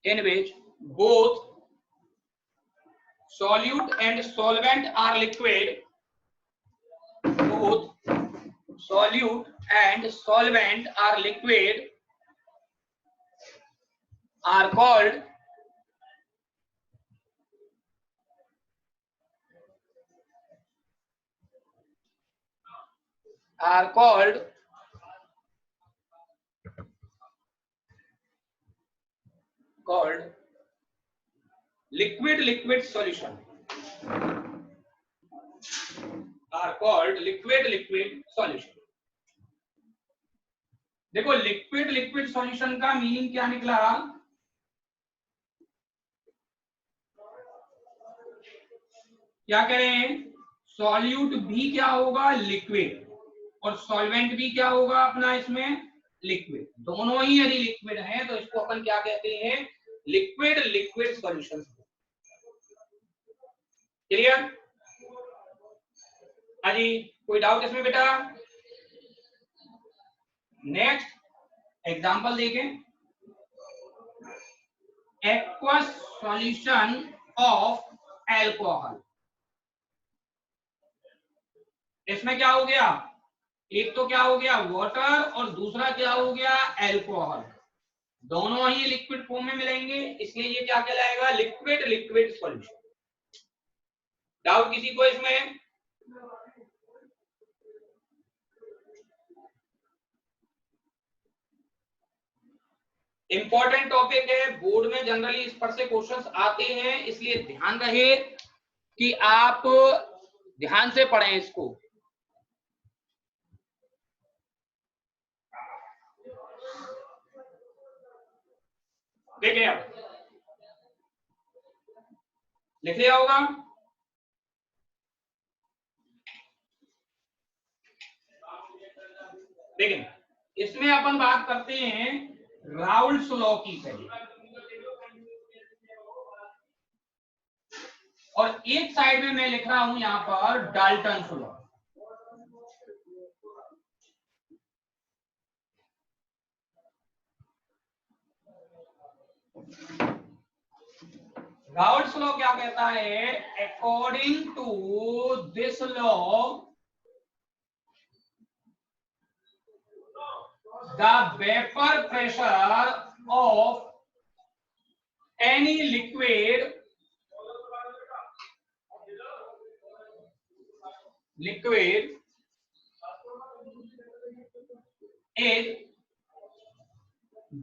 in which both solute and solvent are liquid, both solute and solvent are liquid, are called liquid solution, are called liquid solution. देखो liquid solution का meaning क्या निकला, क्या करें, solute भी क्या होगा, लिक्विड, और सॉल्वेंट भी क्या होगा अपना इसमें, लिक्विड। दोनों ही यदि लिक्विड है तो इसको अपन क्या कहते हैं, लिक्विड सॉल्यूशन। क्लियर? अजी कोई डाउट इसमें बेटा? नेक्स्ट एग्जांपल देखें, एक्वस सॉल्यूशन ऑफ एल्कोहल। इसमें क्या हो गया, एक तो क्या हो गया वाटर और दूसरा क्या हो गया एल्कोहल, दोनों ही लिक्विड फॉर्म में मिलेंगे, इसलिए ये क्या कहलाएगा, लिक्विड सॉल्यूशन। डाउट किसी को इसमें? इंपॉर्टेंट टॉपिक है, बोर्ड में जनरली इस पर से क्वेश्चंस आते हैं, इसलिए ध्यान रहे कि आप ध्यान से पढ़ें इसको। देखिए आप लिख लिया होगा, देखिए इसमें अपन बात करते हैं राउल्ट्स लॉ की पहले, और एक साइड में मैं लिख रहा हूं यहां पर डाल्टन्स लॉ। राउल्ट्स लॉ क्या कहता है, according to this law the vapor pressure of any liquid is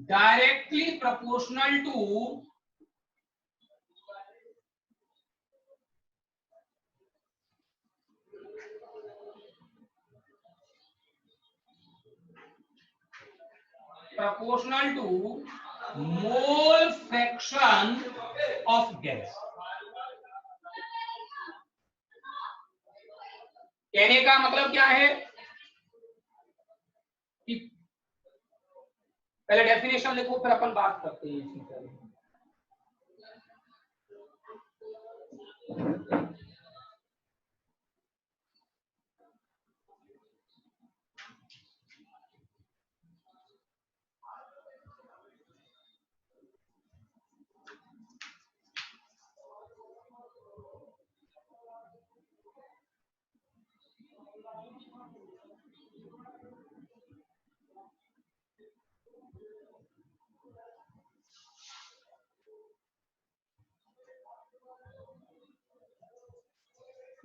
directly proportional to mole fraction of gas। कहने का मतलब क्या है कि पहले डेफिनेशन लिखो फिर अपन बात करते हैं इसकी।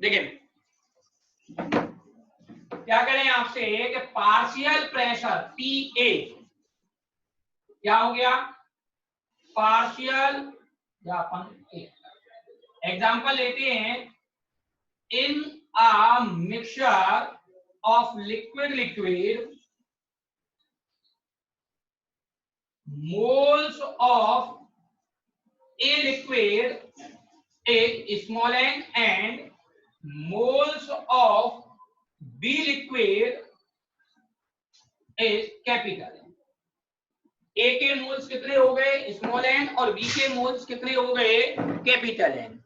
देखिए क्या करें आपसे कि पार्शियल प्रेशर पीए क्या हो गया, पार्शियल, या अपन एग्जांपल लेते हैं, in a mixture of liquid moles of a liquid is small n and moles of B liquid is capital N। A के मोल्स कितने हो गए स्मॉल n और B के मोल्स कितने हो गए कैपिटल N।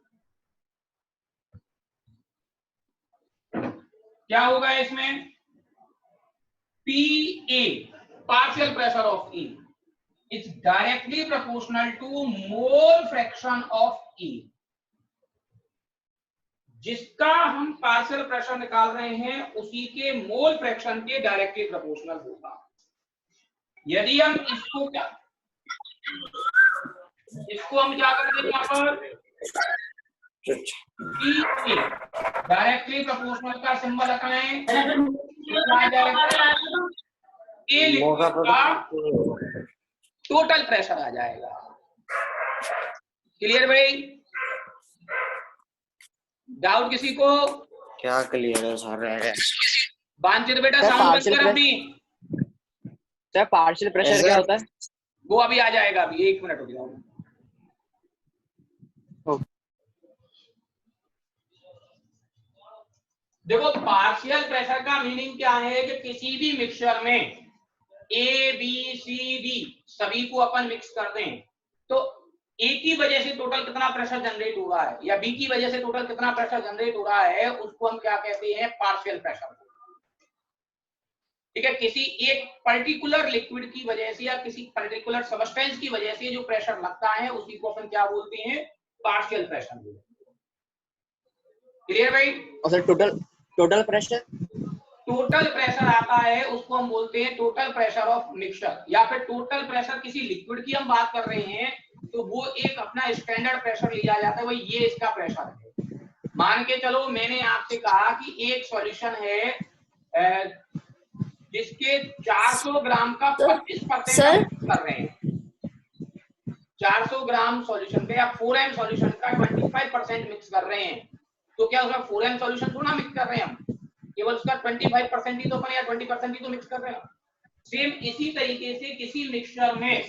क्या होगा इसमें, PA partial pressure of E is directly proportional to mole fraction of A। जिसका हम पार्शियल प्रेशर निकाल रहे हैं उसी के मोल फ्रैक्शन के डायरेक्टली प्रोपोर्शनल होगा। यदि हम इसको हम क्या कर देंगे यहाँ पर डायरेक्टली प्रोपोर्शनल का सिंबल लगाएं, ए लिक्विड का टोटल प्रेशर आ जाएगा। क्लियर भाई? डाउट किसी को? क्या क्लियर है सर? वांछित बेटा साउंड बंद कर अपनी। सर पार्शियल प्रेशर क्या होता है? वो अभी आ जाएगा, अभी 1 मिनट हो जाओ। देखो पार्शियल प्रेशर का मीनिंग क्या है कि किसी भी मिक्सचर में ए बी सी डी सभी को अपन मिक्स कर दें तो ए की वजह से टोटल कितना प्रेशर जनरेट हो रहा है या बी की वजह से टोटल कितना प्रेशर जनरेट हो रहा है उसको हम क्या कहते हैं? Partial pressure. ठीक है, किसी एक पर्टिकुलर लिक्विड की वजह से या किसी पर्टिकुलर सबस्टेंस की वजह से जो प्रेशर लगता है उसी को अपन क्या बोलते हैं? Partial pressure. क्लियर भाई? और sir total pressure? Total pressure आता है उसको हम बोलते हैं टोटल प्रेशर ऑफ मिक्सचर, या फिर टोटल प्रेशर किसी लिक्विड की हम बात कर रहे हैं तो वो एक अपना स्टैंडर्ड प्रेशर लिया जाता है, भाई ये इसका प्रेशर है। मान के चलो मैंने आपसे कहा कि एक सॉल्यूशन है जिसके 400 ग्राम का 25% कर रहे हैं, 400 ग्राम सॉल्यूशन का या 4m सॉल्यूशन का 25% मिक्स कर रहे हैं, तो क्या उसका 4m सॉल्यूशन थोड़ा मिक्स कर रहे हैं हम, केवल उसका 25% ही तो अपन या 20% ही तो मिक्स कर रहे हैं। सेम इसी तरीके से किसी मिक्सचर में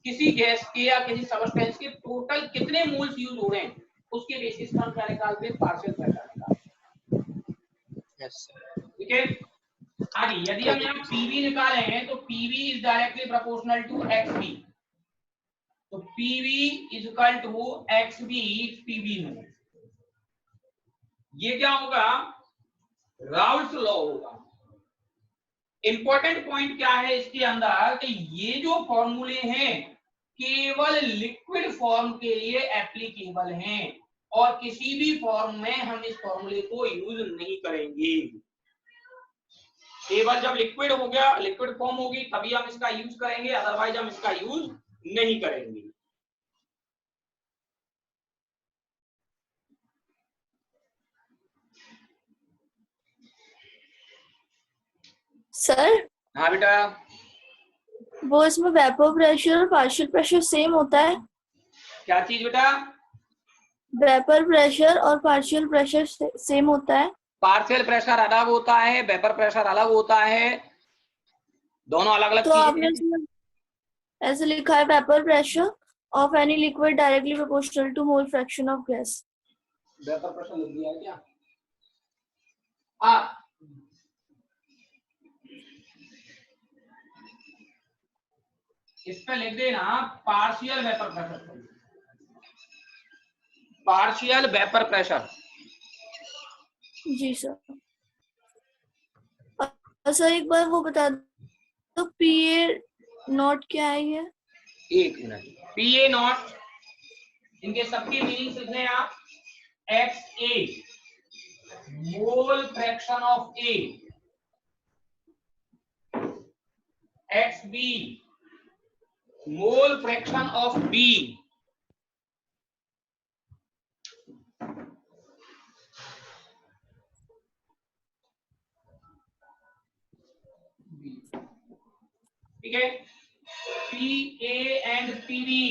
किसी गैस के या किसी सबस्टेंस के टोटल कितने मोल्स यूज हो रहे हैं उसके बेसिस पर हम क्या निकालते हैं? पार्शियल प्रेशर निकालते हैं। ठीक है, आगे यदि हम यहाँ पीवी निकाले हैं तो PV is directly proportional to XB, तो PV is equal to XB PV में। ये क्या होगा? राउल्स लॉ होगा। इंपॉर्टेंट पॉइंट क्या है इसके अंदर कि ये जो फॉर्मूले हैं केवल लिक्विड फॉर्म के लिए एप्लीकेबल हैं और किसी भी फॉर्म में हम इस फॉर्मूले को यूज नहीं करेंगे। केवल जब लिक्विड हो गया, लिक्विड फॉर्म होगी तभी हम इसका यूज करेंगे, अदरवाइज हम इसका यूज नहीं करेंगे। सर हाँ बेटा, वो इसमें वेपर प्रेशर और पार्शियल प्रेशर सेम होता है? क्या चीज बेटा? वेपर प्रेशर और पार्शियल प्रेशर सेम होता है? पार्शियल प्रेशर अलग होता है, वेपर प्रेशर अलग होता है, दोनों अलग अलग तो आपने ऐसे लिखा है vapour pressure of any liquid directly proportional to mole fraction of gas. Vapour pressure लिख दिया है क्या? हाँ, इस पे लिख देना partial vapour pressure, partial vapour pressure. जी सर। और सर एक बार वो बता दो पीए नॉट क्या है ये? एक मिनट, पीए नॉट इनके सबकी मीनिंग लिख दें आप। X A mole fraction of A, X B mole fraction of B, ठीक है। P A and PB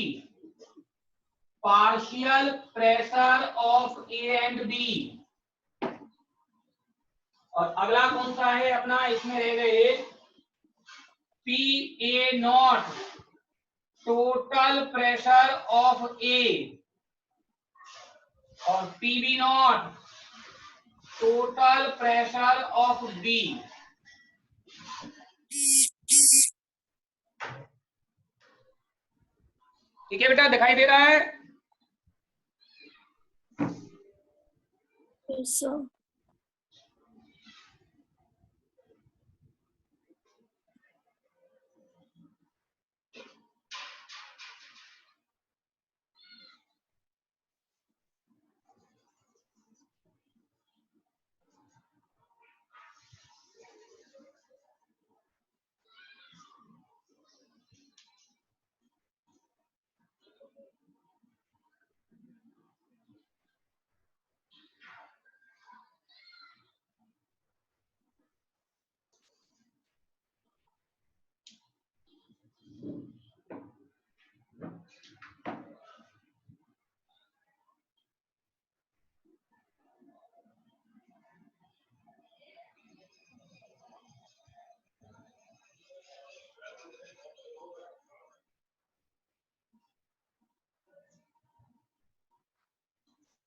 partial pressure of A and B. और अगला कौन सा है अपना? इसमें रह गए P A not total pressure of A और PB not total pressure of B. ठीक है बेटा, दिखाई दे रहा है? सर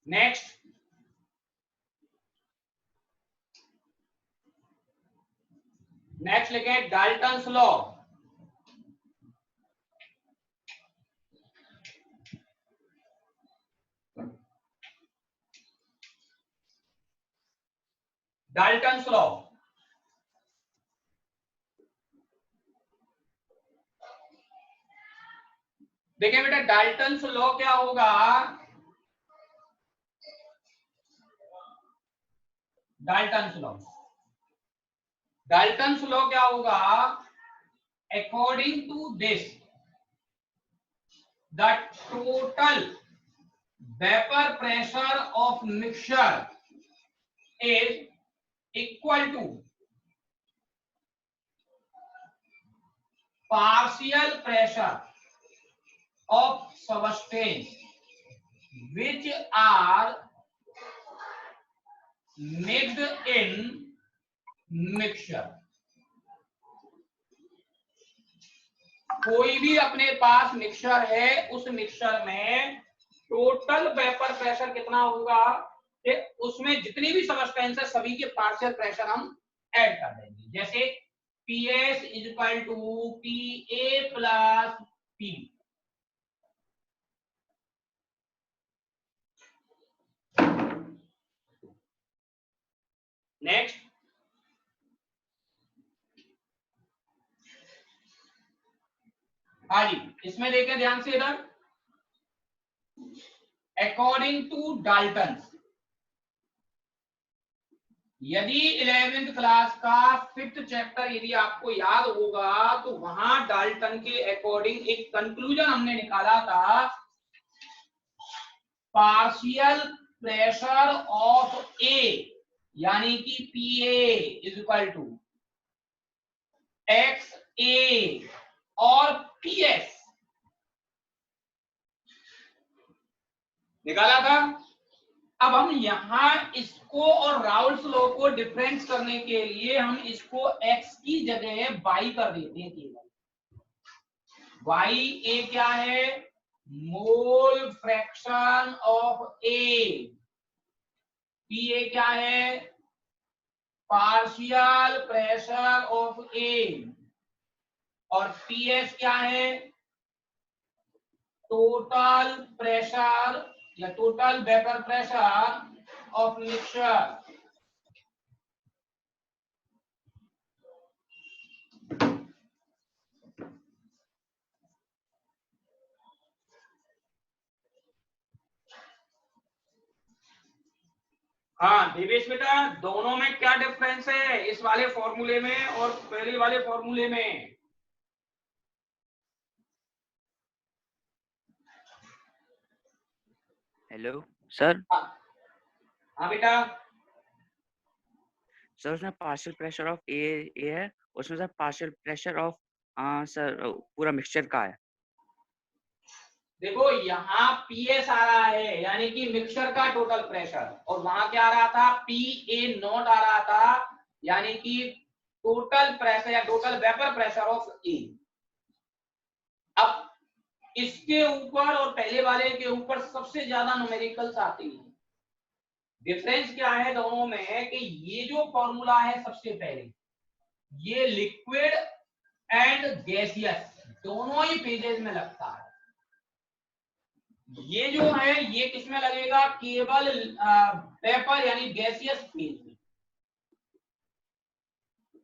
नेक्स्ट, लिखें डाल्टन्स लॉ। डाल्टन्स लॉ, देखिए बेटा डाल्टन्स लॉ क्या होगा, डाल्टन्स लॉ क्या होगा, according to this the total vapour pressure of mixture is equal to partial pressure of substance which are mixed in mixture। कोई भी अपने पास मिक्सचर है, उस मिक्सचर में टोटल वेपर प्रेशर कितना होगा कि उसमें जितनी भी सबस्टेंस है सभी के पार्शियल प्रेशर हम ऐड कर देंगे। जैसे PS equal to PA plus P। Next, हाँ जी, इसमें देखें ध्यान से इधर, अकॉर्डिंग टू डाल्टन, यदि 11th क्लास का 5th चैप्टर यदि आपको याद होगा तो वहां डाल्टन के अकॉर्डिंग एक कंक्लूजन हमने निकाला था, पार्शियल प्रेशर ऑफ ए यानी कि PA is equal to XA और PS निकाला था। अब हम यहां इसको और राउल्स लॉ को डिफरेंस करने के लिए हम इसको x की जगह y कर देते हैं केवल। YA क्या है, मोल फ्रैक्शन ऑफ A, PA क्या है, पार्शियल प्रेशर ऑफ A, और PS क्या है, टोटल प्रेशर या total vapour pressure of mixture. हाँ देवेश बेटा, दोनों में क्या डिफरेंस है, इस वाले फॉर्मूले में और पहले वाले फॉर्मूले में? Hello sir. हाँ बेटा, सर उसमें पार्शियल प्रेशर ऑफ ए है, उसमें sir partial pressure of sir पूरा मिक्सचर का है। देखो यहाँ PS आ रहा है यानी कि मिक्सचर का टोटल प्रेशर, और वहां क्या आ रहा था, PA नॉट आ रहा था यानी कि टोटल प्रेशर या टोटल वेपर प्रेशर ऑफ ए। अब इसके ऊपर और पहले वाले के ऊपर सबसे ज्यादा न्यूमेरिकल्स आती है। डिफरेंस क्या है दोनों में कि ये जो फॉर्मूला है सबसे पहले, ये लिक्विड एंड गैसियस दोनों ही फेजेस में लगता है। ये जो है ये किसमें लगेगा, केवल वेपर यानी गैसियस फेज में।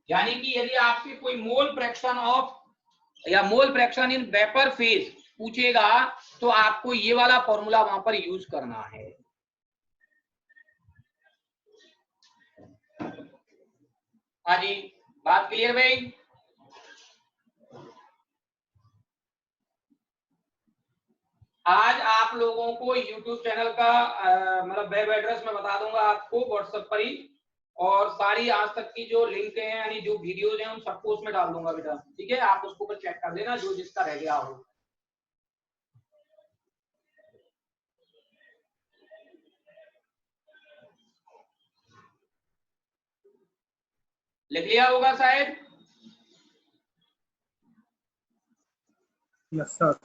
यानी कि यदि आपसे कोई मोल फ्रैक्शन ऑफ या mole fraction in vapour phase पूछेगा तो आपको ये वाला फॉर्मूला वहां पर यूज करना है। हाँ जी, बात क्लियर भाई? आज आप लोगों को YouTube चैनल का मतलब वेब एड्रेस मैं बता दूंगा आपको व्हाट्सएप पर ही, और सारी आज तक की जो लिंक है यानी जो वीडियोज हैं उन सबको उसमें डाल दूंगा बेटा, ठीक है। आप उसको ऊपर चेक कर लेना जो जिसका रह गया हो। लिख लिया होगा शायद। Yes sir.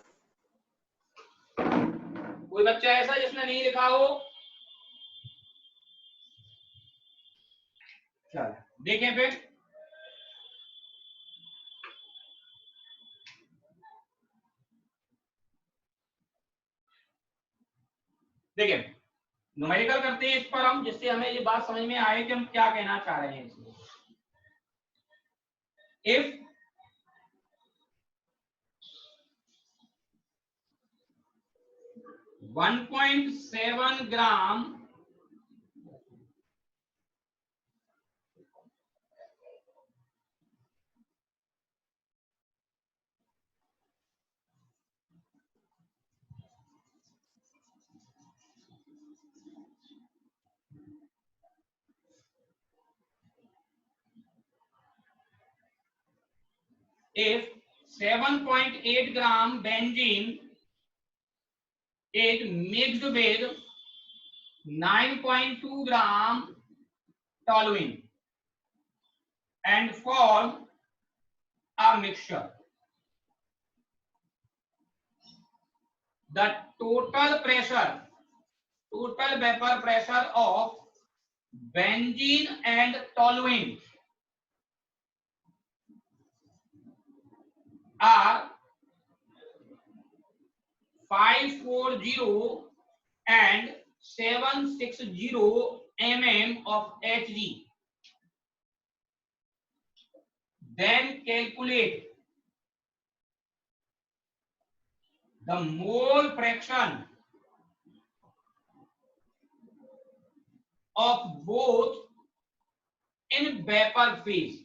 कोई बच्चा ऐसा जिसने नहीं लिखा हो? चलो देखें फिर। देखिए न्यूमेरिकल करते हैं इस पर हम, जिससे हमें ये बात समझ में आए कि हम क्या कहना चाह रहे हैं इसमें। If 1.7 gram if 7.8 gram benzene is mixed with 9.2 gram toluene and form a mixture, the total vapor pressure of benzene and toluene are 540 and 760 mm of Hg. Then calculate the mole fraction of both in vapor phase.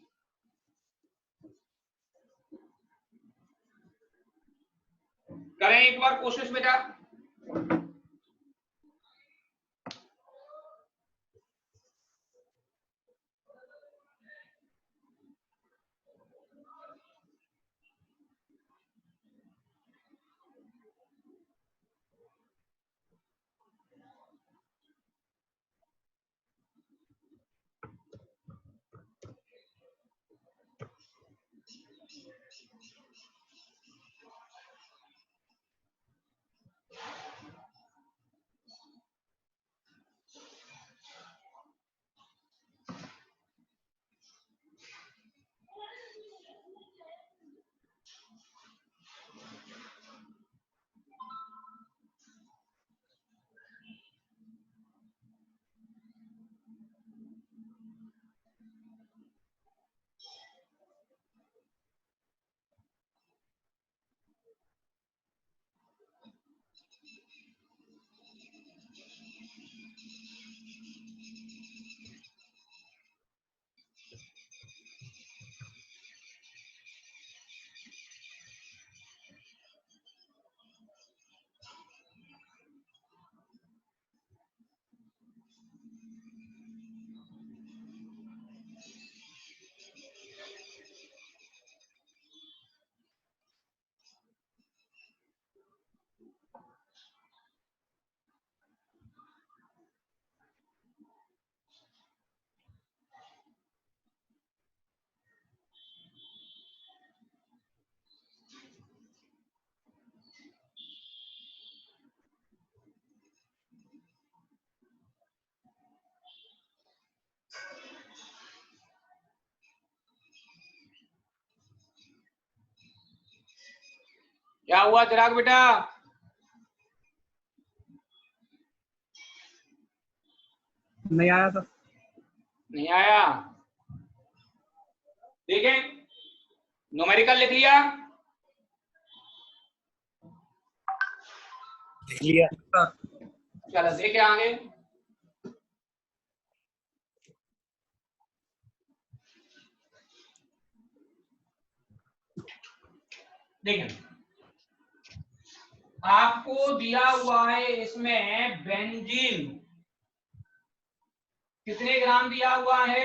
करें एक बार कोशिश बेटा। क्या हुआ चिराग बेटा? नहीं आया था। नहीं आया? देखें न्यूमेरिकल लिख लिया। लिया सर। चलो देखे आगे। देखें आपको दिया हुआ है इसमें बेंजीन कितने ग्राम दिया हुआ है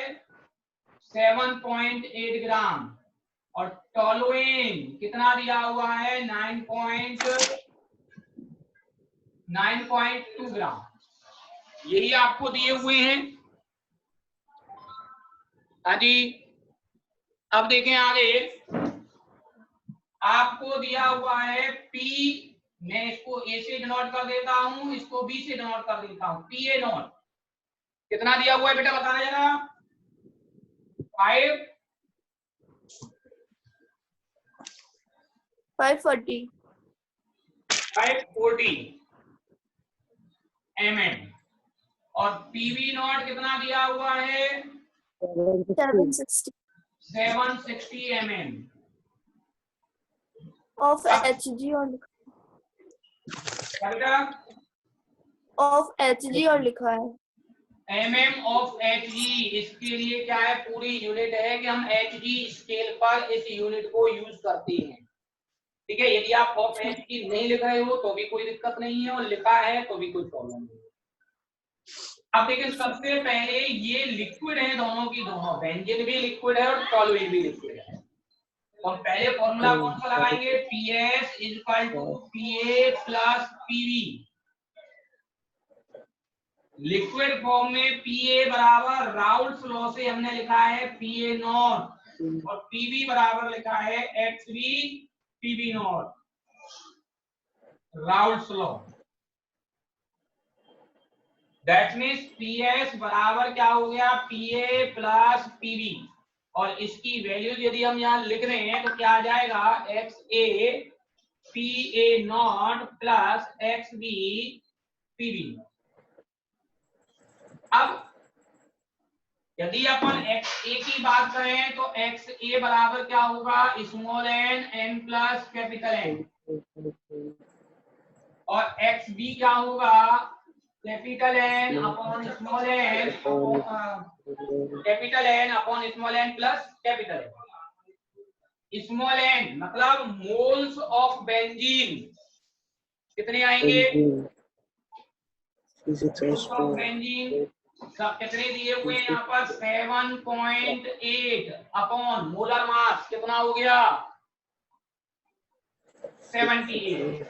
7.8 ग्राम और टोलुइन कितना दिया हुआ है 9.2 ग्राम। यही आपको दिए हुए हैं। हाँ जी, अब देखें आगे आपको दिया हुआ है पी, मैं इसको ए से डिनोट कर देता हूं, इसको बी से डिनोट कर देता हूं, पी ए नॉट कितना दिया हुआ है बेटा बताना जरा 540 mm और पीवी नॉट कितना दिया हुआ है 760 mm ऑफ HG और लिखा है mm ऑफ Hg। इसके लिए क्या है पूरी यूनिट है कि हम Hg स्केल पर इस यूनिट को यूज करते हैं। ठीक है, यदि आप ऑफ Hg नहीं लिख रहे हो तो भी कोई दिक्कत नहीं है और लिखा है तो भी कोई प्रॉब्लम नहीं है। अब देखिए सबसे पहले ये लिक्विड है, दोनों की दोनों, बेंजीन भी लिक्विड है और टोलुइन भी लिक्विड है। तो पहले फॉर्मूला कौन सा लगाएंगे PS equal to PA plus PV। Liquid form में PA बराबर राउल्ट्स लॉ से हमने लिखा है PA नॉट और PV बराबर लिखा है XV PV not, Raoult's law. That means PS बराबर क्या हो गया PA प्लस PV और इसकी वैल्यू यदि हम यहाँ लिख रहे हैं तो क्या आ जाएगा XA PA not plus XB PV। अब यदि अपन XA की बात करें तो XA बराबर क्या होगा small n plus capital N और XB क्या होगा capital N upon small n capital N upon small n plus capital N। Small n मतलब मोल्स ऑफ बेंजीन कितने आएंगे बेंजीन सब कितने दिए हुए हैं यहाँ पर 7.8 अपॉन मोलर मास कितना हो गया 78।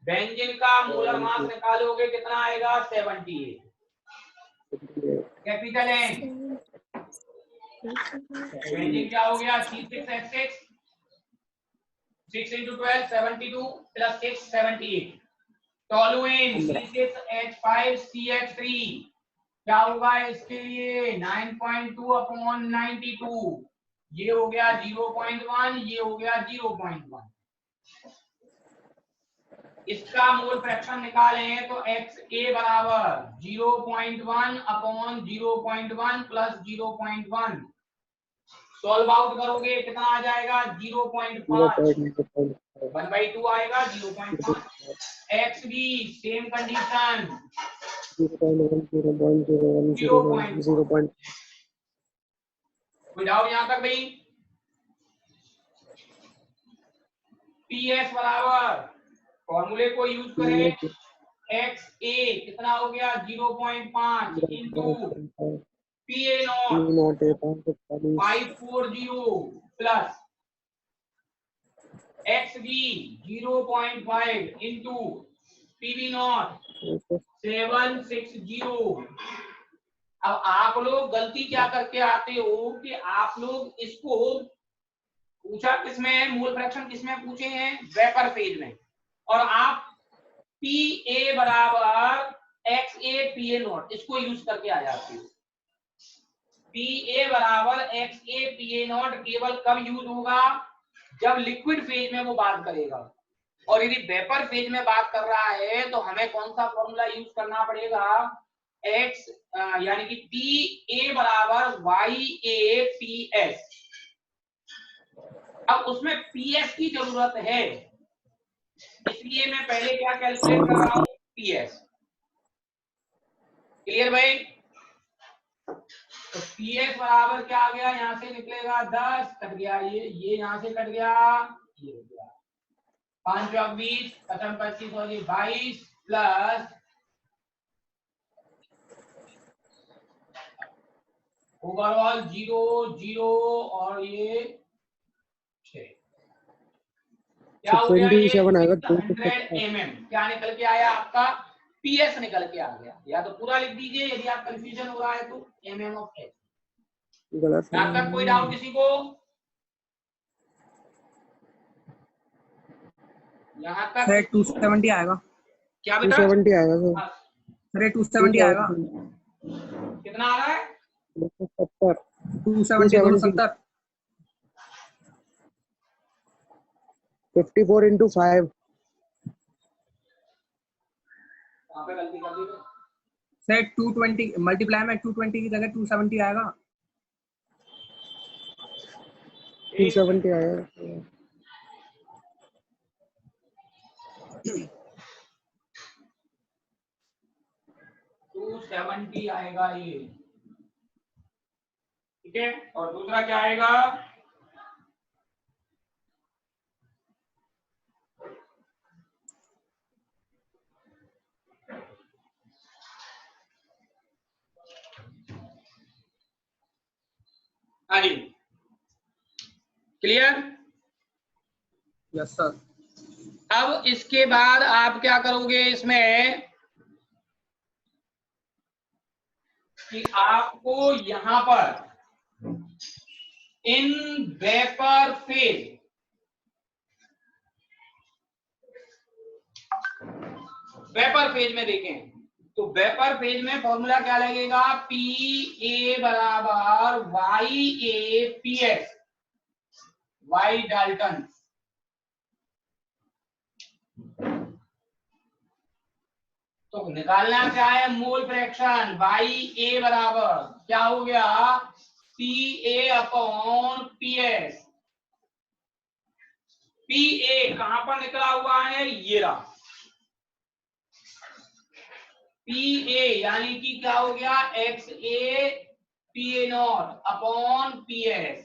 बेंजीन का मोलर मास निकालोगे कितना आएगा 78। कैपिटल एन बेंजीन क्या हो गया C6H6 6 into 12 72 plus 6 78। Toluene C6H5CH3 क्या होगा इसके लिए 9.2 अपॉन 92। ये हो गया 0.1, ये हो गया 0.1। इसका मोल फ्रैक्शन निकालें तो XA बराबर 0.1 अपॉन 0.1 प्लस 0.1 सॉल्व आउट करोगे कितना आ जाएगा 0.5 1/2 आएगा 0.5। XB सेम कंडीशन 0.1 कोई डाउट यहां तक भाई। PS बराबर फॉर्मूले को यूज करें XA कितना हो गया 0.5 into PA not 540 plus XB 0.5 into PB not 760। अब आप लोग गलती क्या करके आते हो कि आप लोग इसको पूछा किसमें मोल फ्रैक्शन किसमें पूछे हैं वेपर फेज में और आप PA बराबर XA PA नॉट इसको यूज करके आ जाते हो। PA बराबर XA PA नॉट केवल कब यूज होगा जब लिक्विड फेज में वो बात करेगा और यदि वेपर फेज में बात कर रहा है तो हमें कौन सा फॉर्मूला यूज करना पड़ेगा X यानी कि PA बराबर YAPS। अब उसमें PS की जरूरत है इसलिए मैं पहले क्या कैलकुलेट कर रहा हूं PS। क्लियर भाई। तो PS बराबर क्या आ गया यहां से निकलेगा 10 कट गया ये यहां से कट गया ये हो गया 5 चौक 20, 55 25 और ये 22 प्लस ओवरऑल 0 0 और ये 6, क्या हो गया? ये 27 आएगा 600 mm क्या निकल के आया आपका? PS निकल के आ गया। या तो पूरा लिख दीजिए यदि आप कंफ्यूजन हो रहा है तो mm of h। गलत यहाँ तक कोई डाउट किसी को? यहाँ तक सर 270 आएगा। क्या बेटा? 270 आएगा सर। हाँ, सर 270 आएगा। कितना आ रहा है? 270 270 54 into 5। वहाँ पे गलती कर दी तो। सर 220 मल्टीप्लाई में 220 की जगह 270 आएगा। 270 आएगा। 270 आएगा ये, ठीक है। और दूसरा क्या आएगा? हाँ जी, क्लियर? Yes sir. अब इसके बाद आप क्या करोगे इसमें कि आपको यहां पर इन वेपर फेज में देखें तो वेपर फेज में फॉर्मूला क्या लगेगा? PA बराबर YA PS, वाई डाल्टन। तो निकालना क्या है? Mole fraction. YA बराबर क्या हो गया? PA upon PS। PA कहां पर निकला हुआ है? ये रहा PA, यानी कि क्या हो गया? XA PA not upon PS।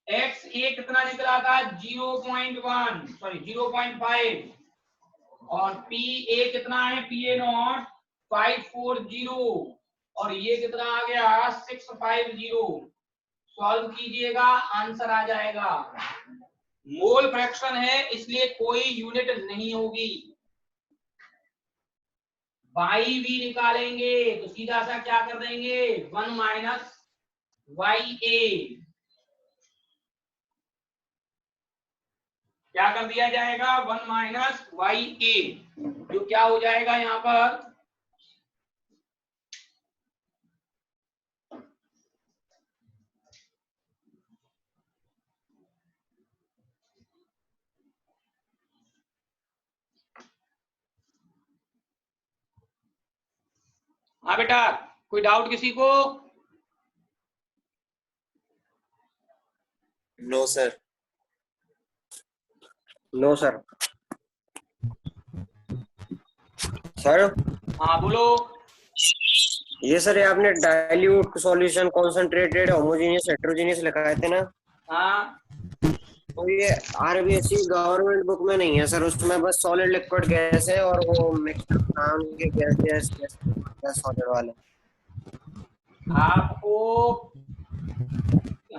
XA कितना निकला था? 0.1 सॉरी 0.5 और PA कितना है? PA नॉट 540 और ये कितना आ गया? 650। सॉल्व कीजिएगा, आंसर आ जाएगा। मोल फ्रैक्शन है इसलिए कोई यूनिट नहीं होगी। वाई भी निकालेंगे तो सीधा सा क्या कर देंगे? 1 माइनस YA। क्या कर दिया जाएगा? 1 माइनस YA, जो क्या हो जाएगा यहां पर? हाँ बेटा, कोई डाउट किसी को? No sir. No sir. Sir हाँ बोलो। ये सर ये आपने dilute solution concentrated homogeneous heterogeneous लिखाए थे ना, हाँ तो ये आरबीएससी गवर्नमेंट बुक में नहीं है सर। उसमें बस सॉलिड लिक्विड गैस है और वो मिक्सचर नाम के गैस सॉलिड वाले। आपको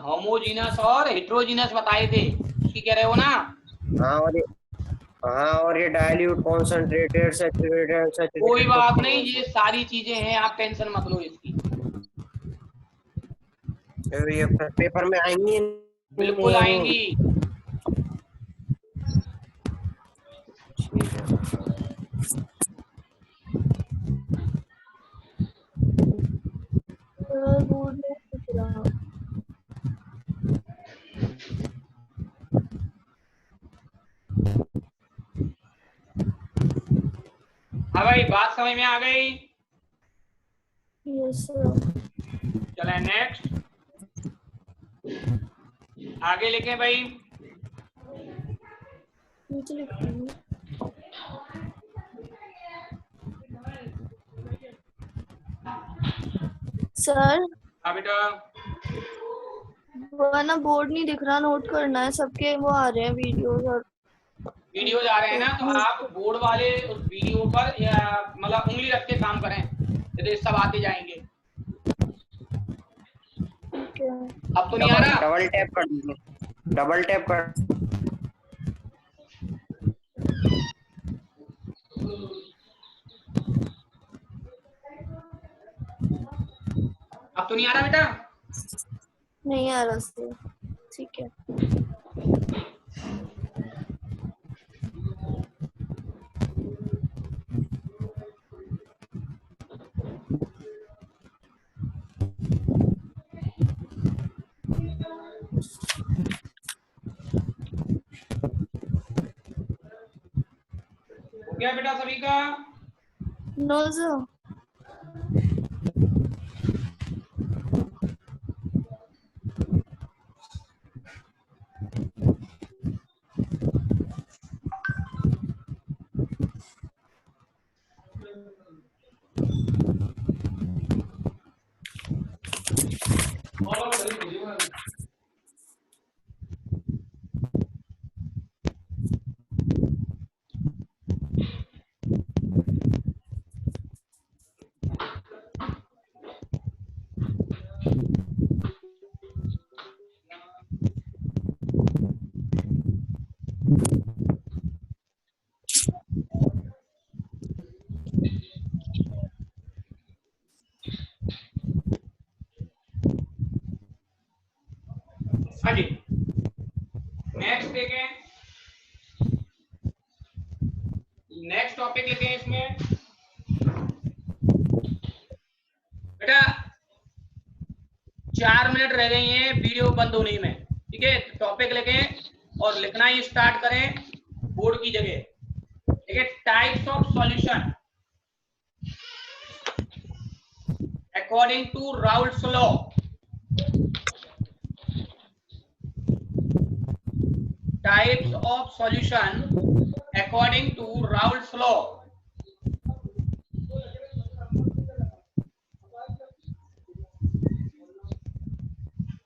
होमोजीनस और हेट्रोजीनस बताए थे, उसकी कह रहे हो ना? हाँ और ये डाइल्यूट कॉन्सेंट्रेटेड सैचुरेटेड कोई बात नहीं, ये सारी चीजें हैं, आप टेंशन मत लो इसकी। ये पेपर में आएंगी? बिल्कुल आएंगी। हाँ भाई, बात समझ में आ गई? Yes sir. चले नेक्स्ट, आगे लिखें भाई। नीचे लिखूंगी। सर हाँ बेटा। वो ना बोर्ड नहीं दिख रहा, नोट करना है, सबके वो आ रहे हैं वीडियोस और वीडियो जा रहे हैं ना, तो आप बोर्ड वाले उस वीडियो पर या मतलब उंगली रख के काम करें, तो सब आते जाएंगे। ठीक है। अब तो नहीं आ रहा। डबल टैप कर दीजिए, डबल टैप कर। अब तो नहीं आ रहा बेटा। नहीं आ रहा से, ठीक है। हो गया बेटा सभी का? No sir. हाँ जी, नेक्स्ट देखें, नेक्स्ट टॉपिक लेते हैं इसमें बेटा। 4 मिनट रह गई हैं वीडियो बंद होने में, ठीक है। टॉपिक लेके और लिखना ही स्टार्ट करें बोर्ड की जगह, ठीक है। Types of solution according to Raoult's law. Types of solution according to Raoult's law.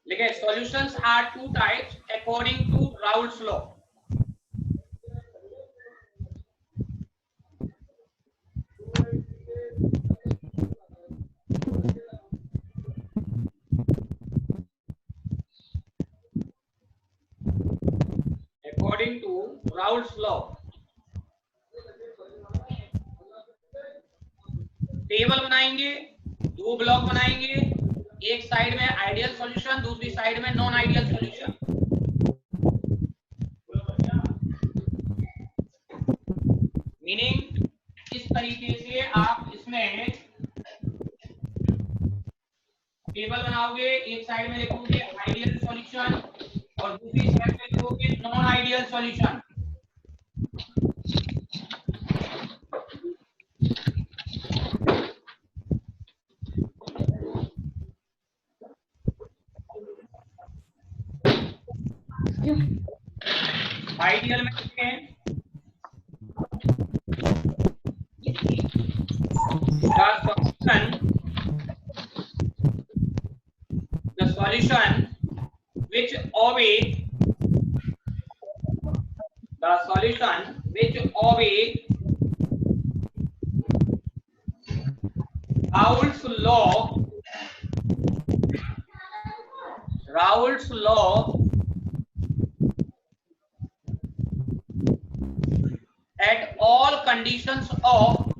देखिए, solutions are 2 types according to Raoult's law. According to Raoult's law, table बनाएंगे, 2 ब्लॉक बनाएंगे, एक साइड में आइडियल सॉल्यूशन, दूसरी साइड में non ideal solution. Meaning इस तरीके से आप इसमें टेबल बनाओगे, एक साइड में लिखोगे आइडियल सॉल्यूशन और दूसरी साइड में लिखोगे नॉन आइडियल सॉल्यूशन। आइडियल में लिखें the solution which obey Raoult's law at all conditions of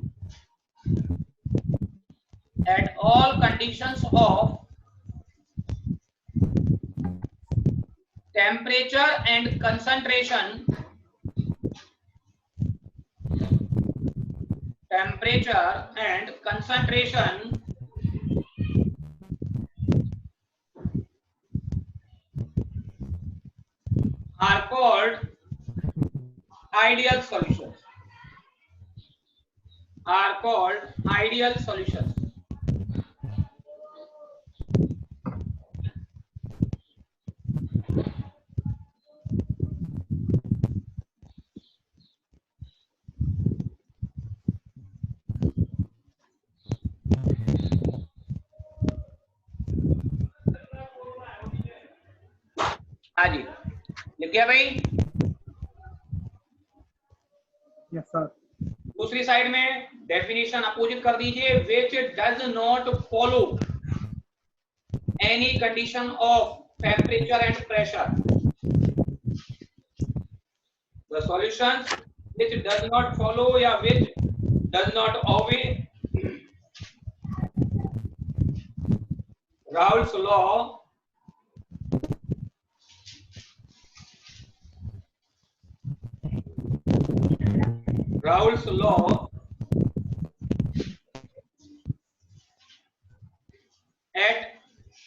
temperature and concentration are called ideal solutions. हाँ जी, लिख गया भाई। Yes sir. दूसरी साइड में डेफिनेशन अपोजिट कर दीजिए, which does not follow any condition of temperature and pressure. The solution which does not follow या which does not obey Raoult's law at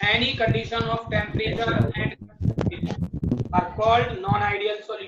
any condition of temperature and are called non-ideal solutions.